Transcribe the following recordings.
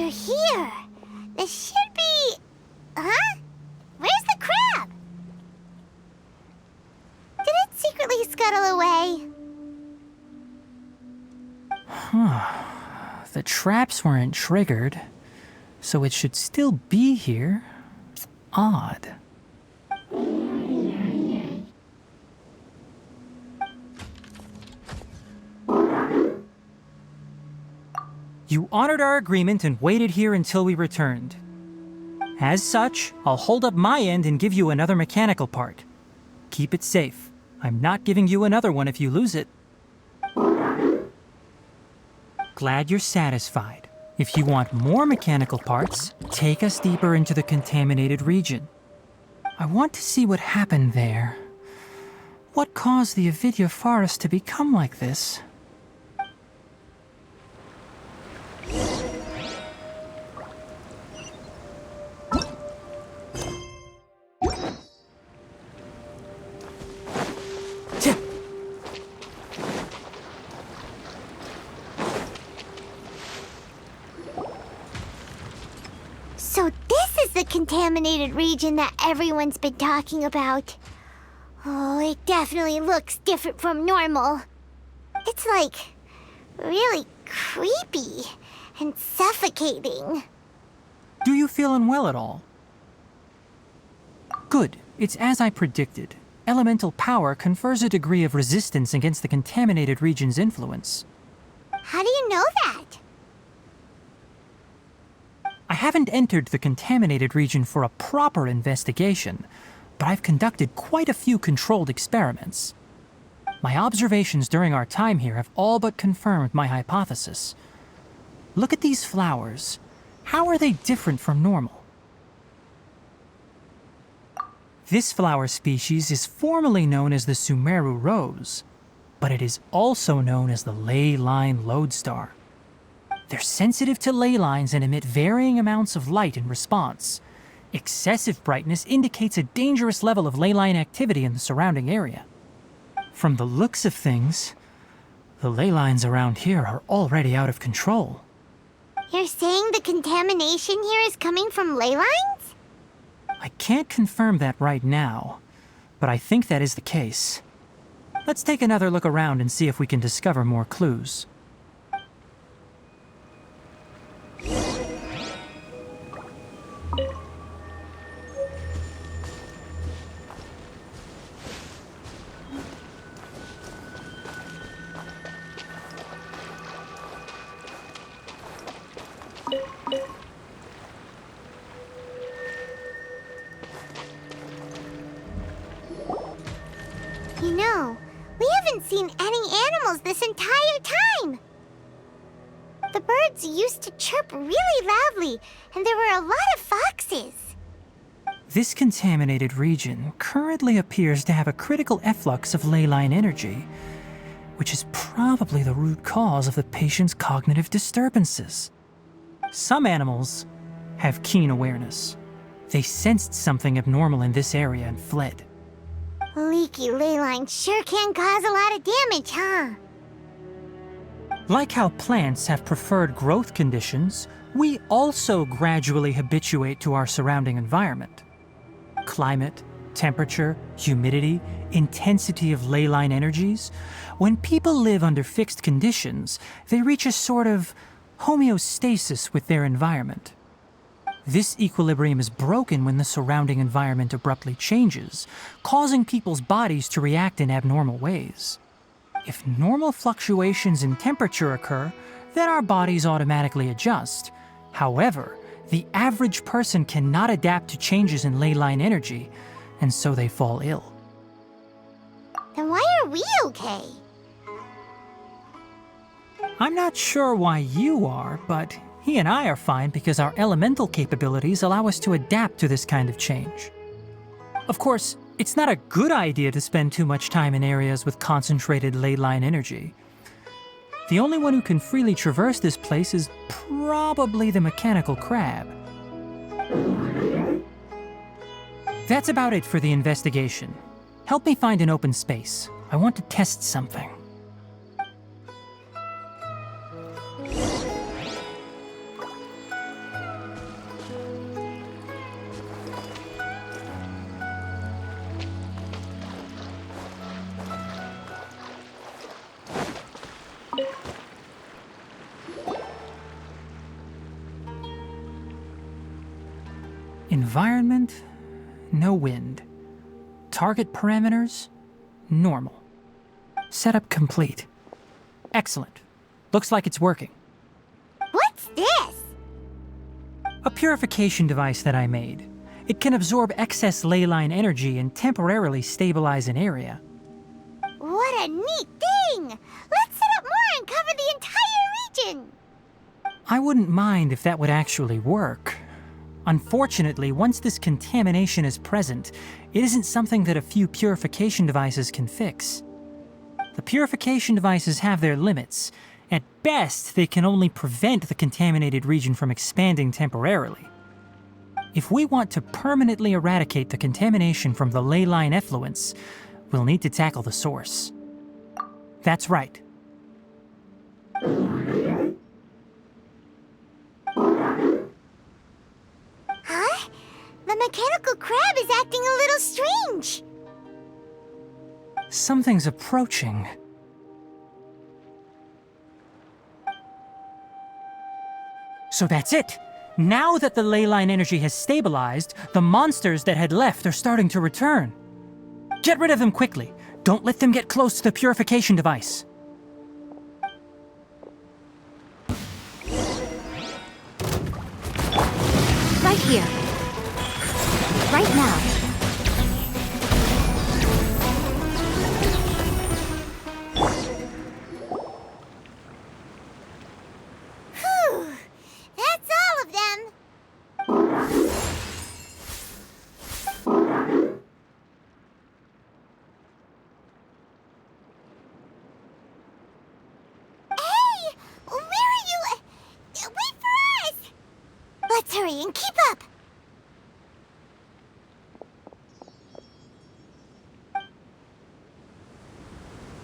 They're here. This should be... Huh? Where's the crab? Did it secretly scuttle away? The traps weren't triggered, so it should still be here. Odd. You honored our agreement and waited here until we returned. As such, I'll hold up my end and give you another mechanical part. Keep it safe. I'm not giving you another one if you lose it. Glad you're satisfied. If you want more mechanical parts, take us deeper into the contaminated region. I want to see what happened there. What caused the Avidya forest to become like this? So this is the contaminated region that everyone's been talking about. Oh, it definitely looks different from normal. It's like really creepy and suffocating. Do you feel unwell at all? Good. It's as I predicted. Elemental power confers a degree of resistance against the contaminated region's influence. How do you know that? I haven't entered the contaminated region for a proper investigation, but I've conducted quite a few controlled experiments. My observations during our time here have all but confirmed my hypothesis. Look at these flowers. How are they different from normal? This flower species is formally known as the Sumeru rose, but it is also known as the ley line lodestar. They're sensitive to ley lines and emit varying amounts of light in response. Excessive brightness indicates a dangerous level of ley line activity in the surrounding area. From the looks of things, the ley lines around here are already out of control. You're saying the contamination here is coming from ley lines? I can't confirm that right now, but I think that is the case. Let's take another look around and see if we can discover more clues. You know, we haven't seen any animals this entire time. The birds used to chirp really loudly, and there were a lot of foxes. This contaminated region currently appears to have a critical efflux of ley line energy, which is probably the root cause of the patient's cognitive disturbances. Some animals have keen awareness. They sensed something abnormal in this area and fled. Leaky ley lines sure can cause a lot of damage, huh? Like how plants have preferred growth conditions, we also gradually habituate to our surrounding environment. Climate, temperature, humidity, intensity of ley line energies. When people live under fixed conditions, they reach a sort of homeostasis with their environment. This equilibrium is broken when the surrounding environment abruptly changes, causing people's bodies to react in abnormal ways. If normal fluctuations in temperature occur, then our bodies automatically adjust. However, the average person cannot adapt to changes in ley line energy, and so they fall ill. Then why are we okay? I'm not sure why you are, but he and I are fine because our elemental capabilities allow us to adapt to this kind of change. Of course, it's not a good idea to spend too much time in areas with concentrated ley line energy. The only one who can freely traverse this place is probably the mechanical crab. That's about it for the investigation. Help me find an open space. I want to test something. Environment, no wind. Target parameters, normal. Setup complete. Excellent. Looks like it's working. What's this? A purification device that I made. It can absorb excess ley line energy and temporarily stabilize an area. What a neat thing! Let's set up more and cover the entire region! I wouldn't mind if that would actually work. Unfortunately, once this contamination is present, it isn't something that a few purification devices can fix. The purification devices have their limits. At best, they can only prevent the contaminated region from expanding temporarily. If we want to permanently eradicate the contamination from the ley line effluents, we'll need to tackle the source. That's right. Huh? The mechanical crab is acting a little strange. Something's approaching. So that's it! Now that the ley line energy has stabilized, the monsters that had left are starting to return. Get rid of them quickly. Don't let them get close to the purification device. Right here. Right now. Phew! That's all of them! Hey! Where are you? Wait for us! Let's hurry and keep up!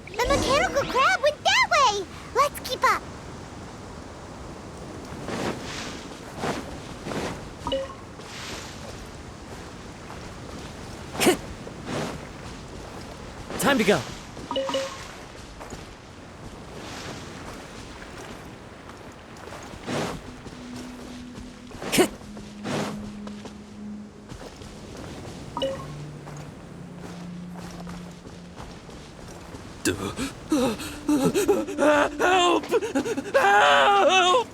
The mechanical crab went that way! Let's keep up! Time to go. Help! Help!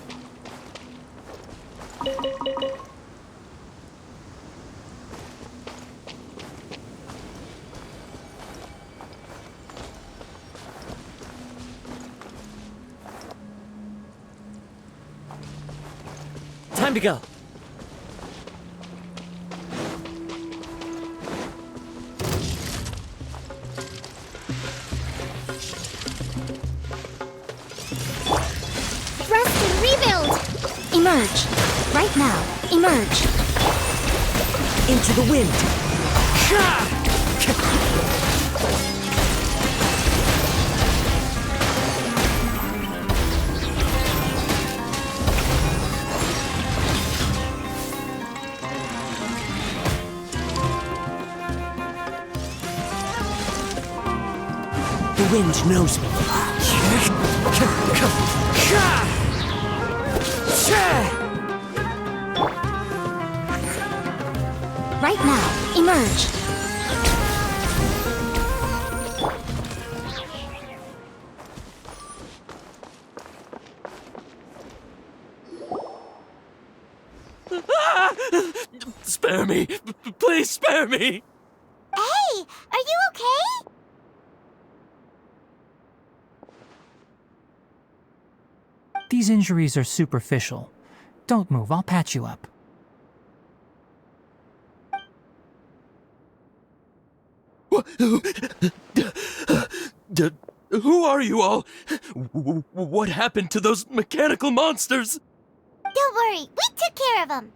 Time to go. Rest and rebuild! Emerge. Right now. Emerge. Into the wind. The wind knows me. Right now. Emerge. Spare me! Please spare me! Hey, are you okay? These injuries are superficial. Don't move, I'll patch you up. Who are you all? What happened to those mechanical monsters? Don't worry, we took care of them.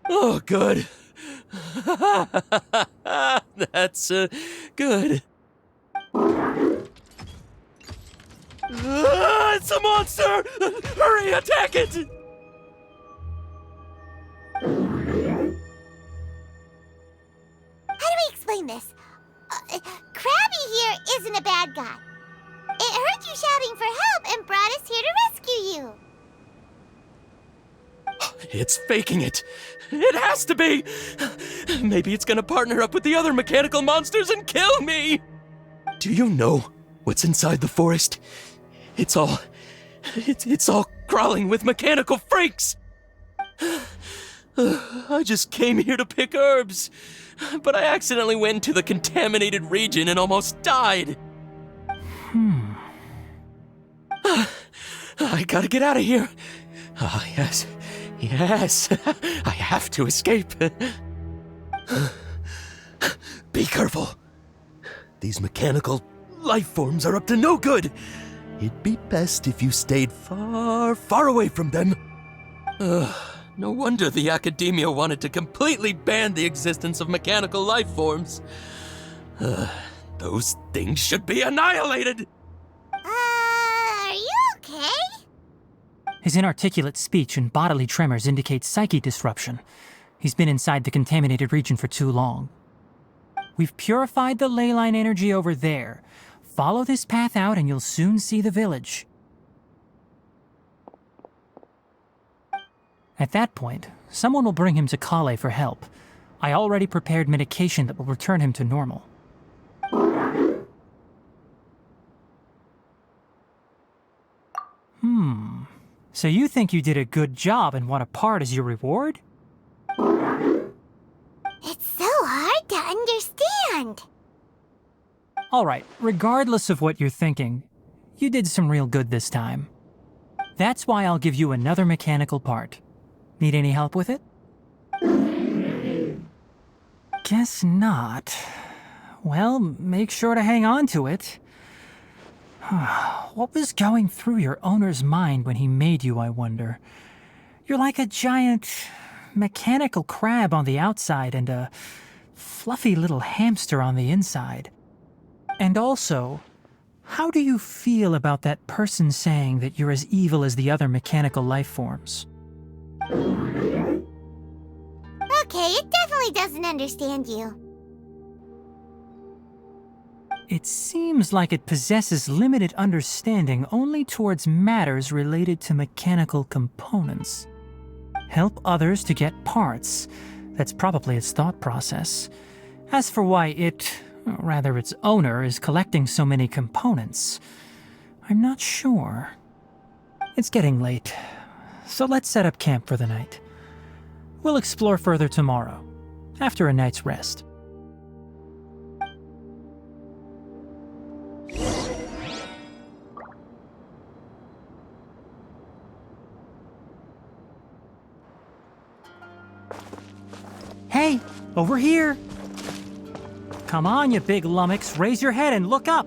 Oh, good. That's good. It's a monster! Hurry, attack it! How do we explain this? Krabby here isn't a bad guy. It heard you shouting for help and brought us here to rescue you. It's faking it. It has to be. Maybe it's gonna partner up with the other mechanical monsters and kill me. Do you know what's inside the forest? It's all crawling with mechanical freaks. I just came here to pick herbs, but I accidentally went into the contaminated region and almost died. I gotta get out of here. Ah, yes. I have to escape. Be careful. These mechanical life forms are up to no good. It'd be best if you stayed far, far away from them. No wonder the academia wanted to completely ban the existence of mechanical life forms. Those things should be annihilated! Are you okay? His inarticulate speech and bodily tremors indicate psyche disruption. He's been inside the contaminated region for too long. We've purified the ley line energy over there. Follow this path out and you'll soon see the village. At that point, someone will bring him to Kale for help. I already prepared medication that will return him to normal. So you think you did a good job and want a part as your reward? It's so hard to understand. Alright, regardless of what you're thinking, you did some real good this time. That's why I'll give you another mechanical part. Need any help with it? Guess not. Well, make sure to hang on to it. What was going through your owner's mind when he made you, I wonder? You're like a giant mechanical crab on the outside and a fluffy little hamster on the inside. And also, how do you feel about that person saying that you're as evil as the other mechanical life forms? Okay, it definitely doesn't understand you. It seems like it possesses limited understanding only towards matters related to mechanical components. Help others to get parts. That's probably its thought process. As for why its owner is collecting so many components, I'm not sure. It's getting late, so let's set up camp for the night. We'll explore further tomorrow, after a night's rest. Hey, over here! Come on, you big lummox, raise your head and look up!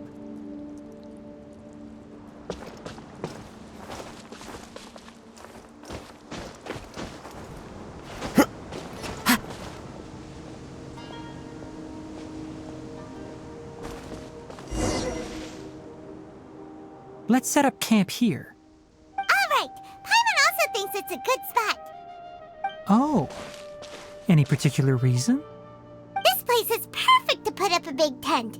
Let's set up camp here. Alright, Paimon also thinks it's a good spot. Oh, any particular reason? This place is perfect to put up a big tent.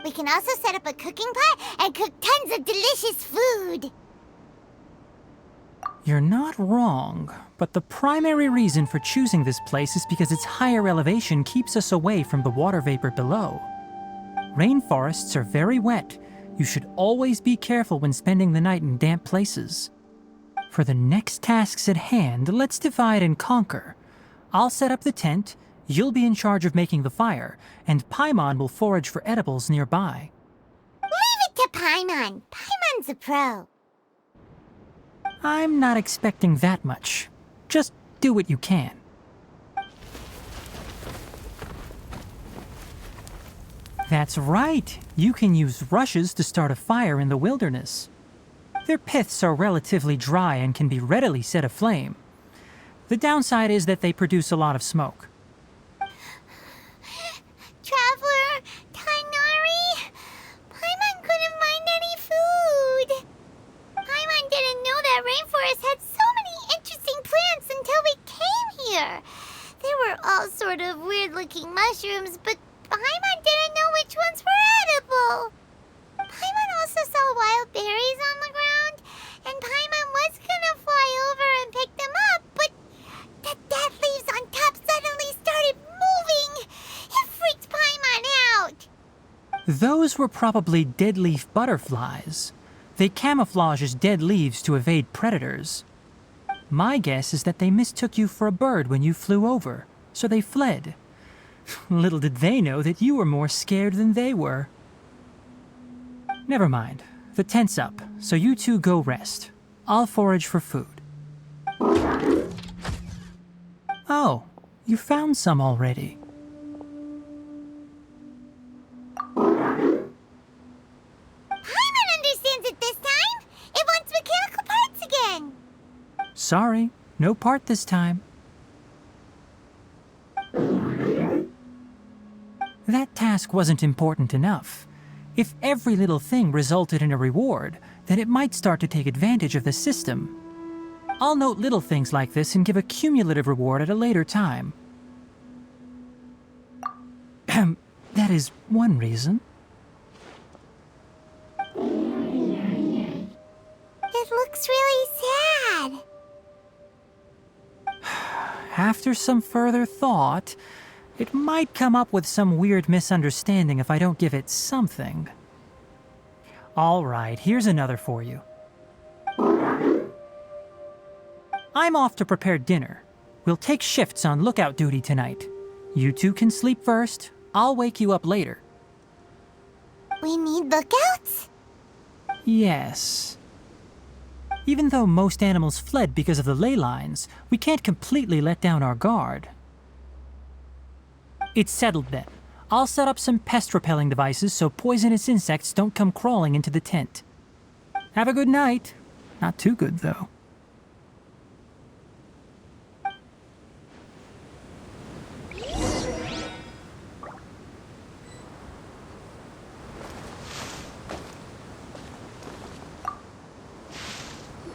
We can also set up a cooking pot and cook tons of delicious food. You're not wrong, but the primary reason for choosing this place is because its higher elevation keeps us away from the water vapor below. Rainforests are very wet. You should always be careful when spending the night in damp places. For the next tasks at hand, let's divide and conquer. I'll set up the tent, you'll be in charge of making the fire, and Paimon will forage for edibles nearby. Leave it to Paimon. Paimon's a pro. I'm not expecting that much. Just do what you can. That's right. You can use rushes to start a fire in the wilderness. Their piths are relatively dry and can be readily set aflame. The downside is that they produce a lot of smoke. Traveler, Tainari, Paimon couldn't find any food. Paimon didn't know that rainforest had so many interesting plants until we came here. They were all sort of weird-looking mushrooms, but Paimon didn't know which ones were edible. Paimon also saw wild berries on the ground, and Those were probably dead leaf butterflies. They camouflage as dead leaves to evade predators. My guess is that they mistook you for a bird when you flew over, so they fled. Little did they know that you were more scared than they were. Never mind. The tent's up, so you two go rest. I'll forage for food. Oh, you found some already. Paimon understands it this time! It wants mechanical parts again! Sorry, no part this time. That task wasn't important enough. If every little thing resulted in a reward, then it might start to take advantage of the system. I'll note little things like this and give a cumulative reward at a later time. That is one reason. It looks really sad. After some further thought, it might come up with some weird misunderstanding if I don't give it something. All right, here's another for you. I'm off to prepare dinner. We'll take shifts on lookout duty tonight. You two can sleep first. I'll wake you up later. We need lookouts? Yes. Even though most animals fled because of the ley lines, we can't completely let down our guard. It's settled then. I'll set up some pest-repelling devices so poisonous insects don't come crawling into the tent. Have a good night. Not too good, though.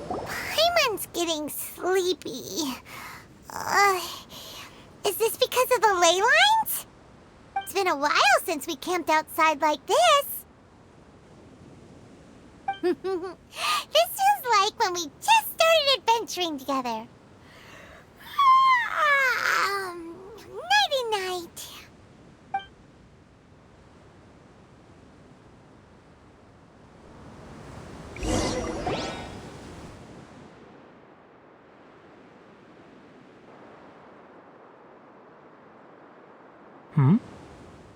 Paimon's getting sleepy. Is this because of the ley lines? It's been a while since we camped outside like this. This feels like when we just started adventuring together. Nighty-night.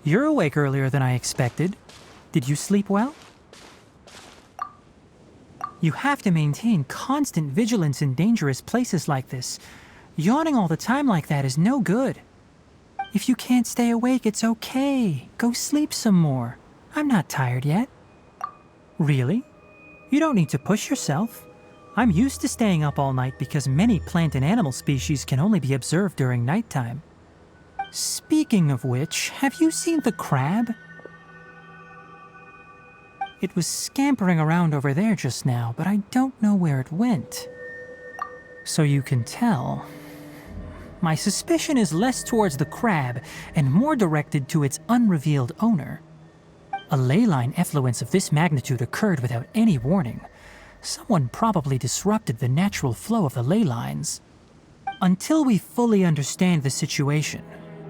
You're awake earlier than I expected. Did you sleep well? You have to maintain constant vigilance in dangerous places like this. Yawning all the time like that is no good. If you can't stay awake, it's okay. Go sleep some more. I'm not tired yet. Really? You don't need to push yourself. I'm used to staying up all night because many plant and animal species can only be observed during nighttime. Speaking of which, have you seen the crab? It was scampering around over there just now, but I don't know where it went. So you can tell. My suspicion is less towards the crab and more directed to its unrevealed owner. A ley line effluence of this magnitude occurred without any warning. Someone probably disrupted the natural flow of the ley lines. Until we fully understand the situation,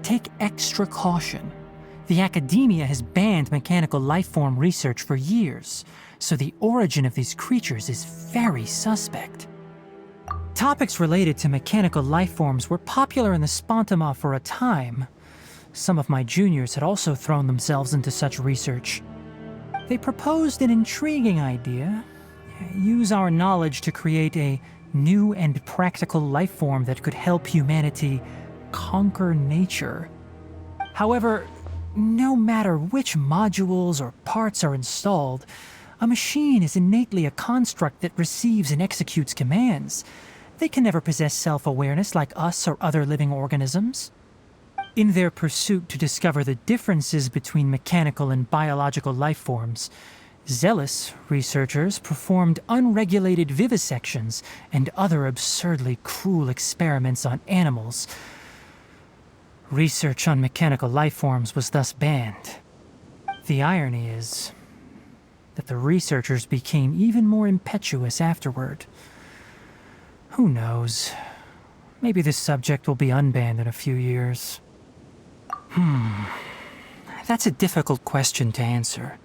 take extra caution. The academia has banned mechanical lifeform research for years, so the origin of these creatures is very suspect. Topics related to mechanical lifeforms were popular in the Spontama for a time. Some of my juniors had also thrown themselves into such research. They proposed an intriguing idea: use our knowledge to create a new and practical lifeform that could help humanity conquer nature. However, no matter which modules or parts are installed, a machine is innately a construct that receives and executes commands. They can never possess self-awareness like us or other living organisms. In their pursuit to discover the differences between mechanical and biological lifeforms, zealous researchers performed unregulated vivisections and other absurdly cruel experiments on animals. Research on mechanical lifeforms was thus banned. The irony is that the researchers became even more impetuous afterward. Who knows? Maybe this subject will be unbanned in a few years. That's a difficult question to answer.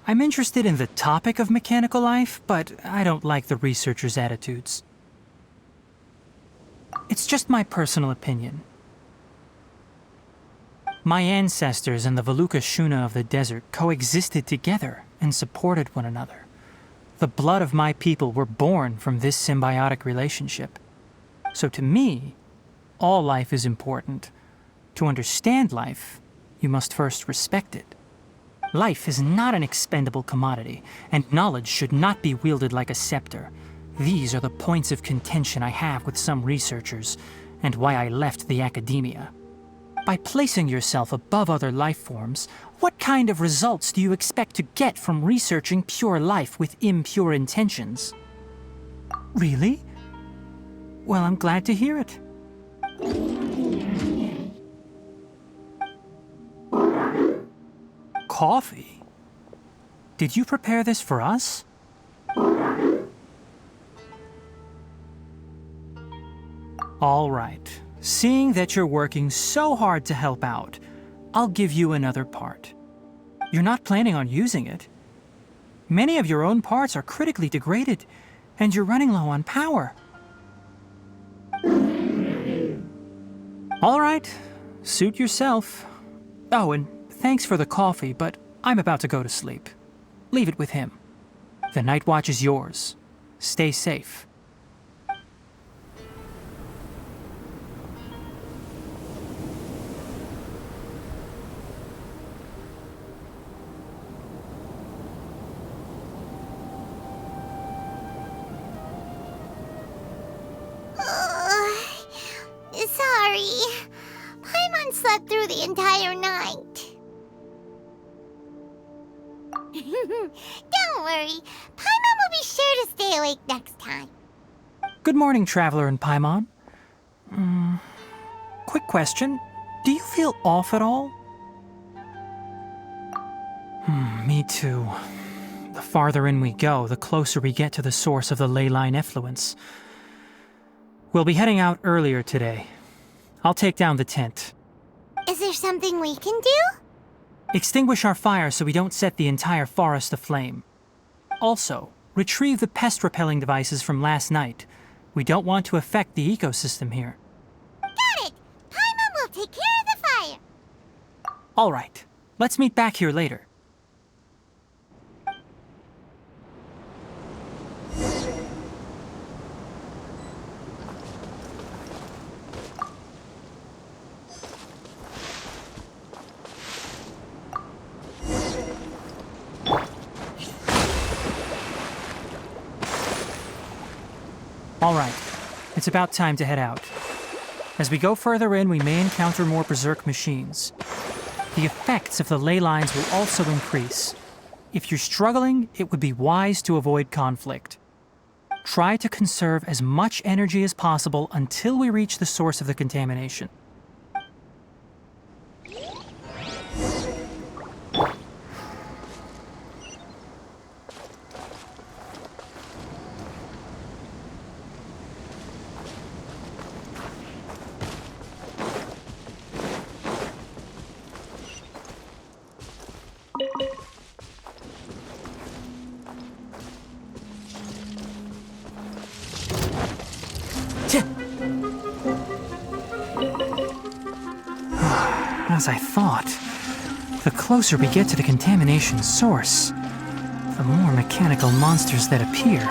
I'm interested in the topic of mechanical life, but I don't like the researchers' attitudes. It's just my personal opinion. My ancestors and the Vulpes Zerda of the desert coexisted together and supported one another. The blood of my people were born from this symbiotic relationship. So to me, all life is important. To understand life, you must first respect it. Life is not an expendable commodity, and knowledge should not be wielded like a scepter. These are the points of contention I have with some researchers, and why I left the academia. By placing yourself above other life forms, what kind of results do you expect to get from researching pure life with impure intentions? Really? Well, I'm glad to hear it. Coffee? Did you prepare this for us? All right. Seeing that you're working so hard to help out, I'll give you another part. You're not planning on using it. Many of your own parts are critically degraded, and you're running low on power. All right. Suit yourself. Oh, and thanks for the coffee, but I'm about to go to sleep. Leave it with him. The night watch is yours. Stay safe. Sorry. Paimon slept through the entire night. Don't worry. Paimon will be sure to stay awake next time. Good morning, Traveler and Paimon. Quick question. Do you feel off at all? Me too. The farther in we go, the closer we get to the source of the ley line effluence. We'll be heading out earlier today. I'll take down the tent. Is there something we can do? Extinguish our fire so we don't set the entire forest aflame. Also, retrieve the pest-repelling devices from last night. We don't want to affect the ecosystem here. Got it! Paimon will take care of the fire. All right. Let's meet back here later. All right, it's about time to head out. As we go further in, we may encounter more berserk machines. The effects of the ley lines will also increase. If you're struggling, it would be wise to avoid conflict. Try to conserve as much energy as possible until we reach the source of the contamination. As I thought, the closer we get to the contamination source, the more mechanical monsters that appear.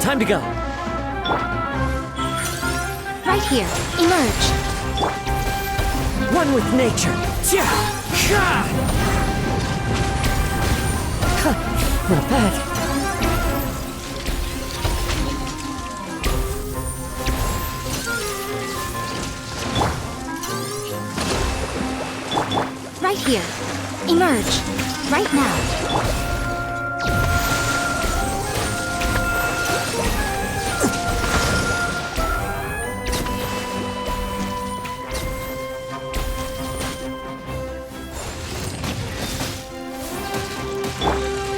Time to go. Right here. Emerge. One with nature. Not bad. Right here. Emerge. Right now.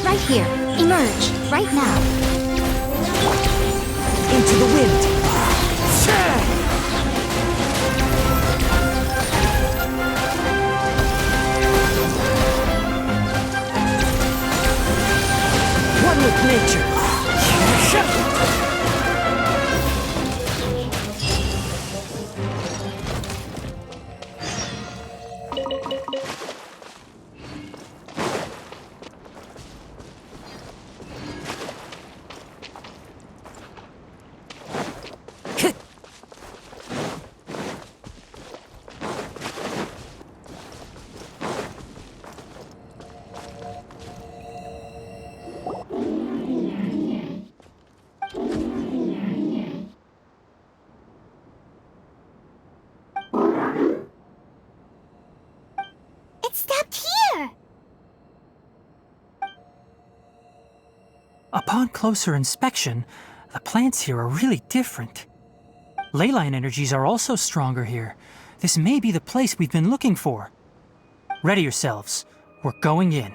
Right here. Emerge. Right now. Into the wind. One with nature. It stopped here! Upon closer inspection, the plants here are really different. Leyline energies are also stronger here. This may be the place we've been looking for. Ready yourselves. We're going in.